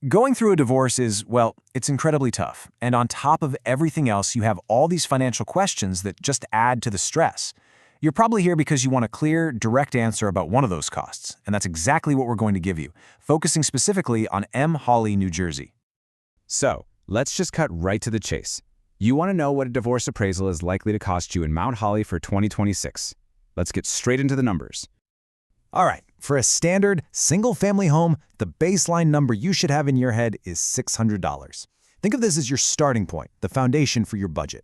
Going through a divorce is, well, it's incredibly tough. And on top of everything else, you have all these financial questions that just add to the stress. You're probably here because you want a clear, direct answer about one of those costs, and that's exactly what we're going to give you, focusing specifically on M. Hawley, New Jersey. So, let's just cut right to the chase. You want to know what a divorce appraisal is likely to cost you in Mount Holly for 2026. Let's get straight into the numbers. All right, for a standard, single-family home, the baseline number you should have in your head is $600. Think of this as your starting point, the foundation for your budget.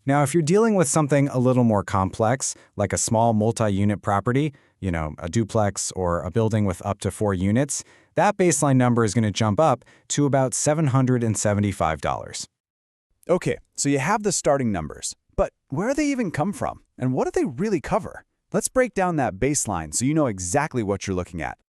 Now, if you're dealing with something a little more complex, like a small multi-unit property, a duplex or a building with up to 4 units, that baseline number is going to jump up to about $775. Okay, so you have the starting numbers, but where do they even come from? And what do they really cover? Let's break down that baseline so you know exactly what you're looking at.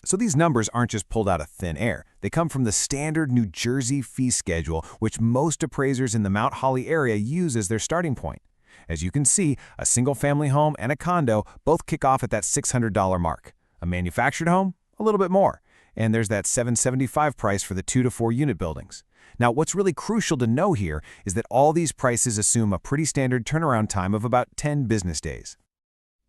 So these numbers aren't just pulled out of thin air. They come from the standard New Jersey fee schedule, which most appraisers in the Mount Holly area use as their starting point. As you can see, a single-family home and a condo both kick off at that $600 mark. A manufactured home, a little bit more. And there's that $775 price for the 2 to 4 unit buildings. Now, what's really crucial to know here is that all these prices assume a pretty standard turnaround time of about 10 business days.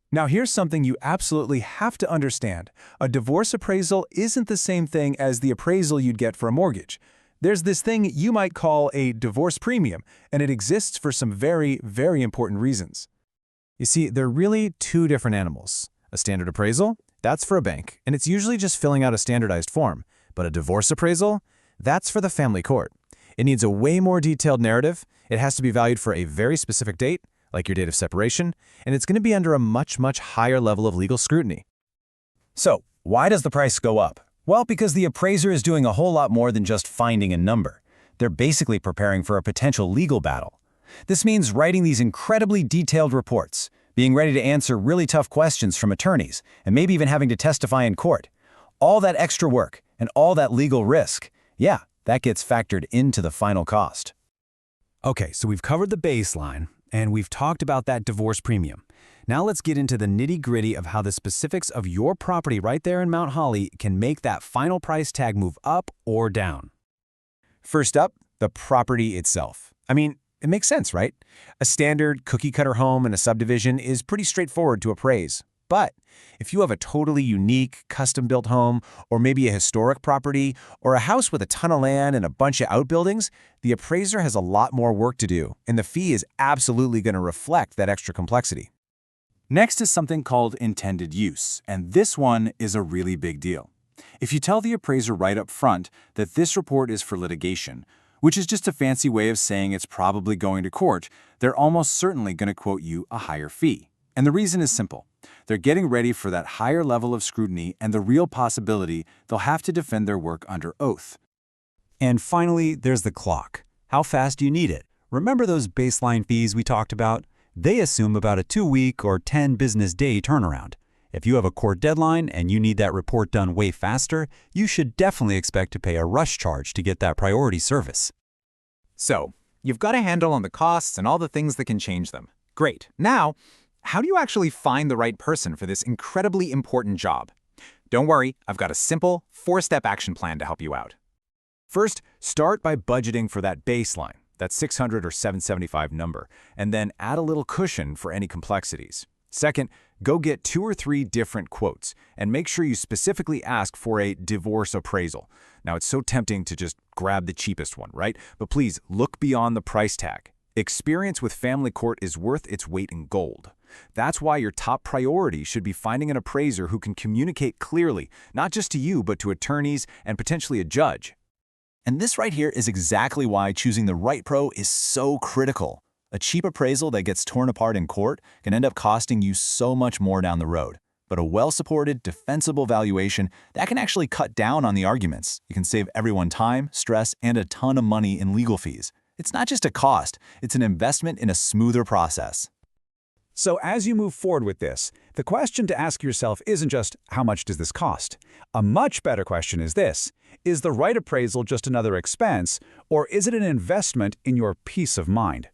Now here's something you absolutely have to understand. A divorce appraisal isn't the same thing as the appraisal you'd get for a mortgage. There's this thing you might call a divorce premium, and it exists for some very, very important reasons. You see, they're really two different animals. A standard appraisal, that's for a bank, and it's usually just filling out a standardized form. But a divorce appraisal, that's for the family court. It needs a way more detailed narrative, it has to be valued for a very specific date, like your date of separation, and it's going to be under a much, much higher level of legal scrutiny. So, why does the price go up? Well, because the appraiser is doing a whole lot more than just finding a number. They're basically preparing for a potential legal battle. This means writing these incredibly detailed reports, being ready to answer really tough questions from attorneys, and maybe even having to testify in court. All that extra work and all that legal risk, yeah, that gets factored into the final cost. Okay, so we've covered the baseline, and we've talked about that divorce premium. Now let's get into the nitty-gritty of how the specifics of your property right there in Mount Holly can make that final price tag move up or down. First up, the property itself. I mean, it makes sense, right? A standard cookie-cutter home in a subdivision is pretty straightforward to appraise. But if you have a totally unique, custom-built home, or maybe a historic property, or a house with a ton of land and a bunch of outbuildings, the appraiser has a lot more work to do, and the fee is absolutely going to reflect that extra complexity. Next is something called intended use, and this one is a really big deal. If you tell the appraiser right up front that this report is for litigation, which is just a fancy way of saying it's probably going to court, they're almost certainly going to quote you a higher fee. And the reason is simple. They're getting ready for that higher level of scrutiny and the real possibility they'll have to defend their work under oath. And finally, there's the clock. How fast do you need it? Remember those baseline fees we talked about? They assume about a 2-week or 10 business day turnaround. If you have a court deadline and you need that report done way faster, you should definitely expect to pay a rush charge to get that priority service. So, you've got a handle on the costs and all the things that can change them. Great. Now, how do you actually find the right person for this incredibly important job? Don't worry, I've got a simple 4-step action plan to help you out. First, start by budgeting for that baseline, that $600 or $775 number, and then add a little cushion for any complexities. Second, go get 2 or 3 different quotes, and make sure you specifically ask for a divorce appraisal. Now, it's so tempting to just grab the cheapest one, right? But please, look beyond the price tag. Experience with family court is worth its weight in gold. That's why your top priority should be finding an appraiser who can communicate clearly, not just to you, but to attorneys and potentially a judge. And this right here is exactly why choosing the right pro is so critical. A cheap appraisal that gets torn apart in court can end up costing you so much more down the road. But a well-supported, defensible valuation, that can actually cut down on the arguments. You can save everyone time, stress, and a ton of money in legal fees. It's not just a cost, it's an investment in a smoother process. So as you move forward with this, the question to ask yourself isn't just, how much does this cost? A much better question is this: is the right appraisal just another expense, or is it an investment in your peace of mind?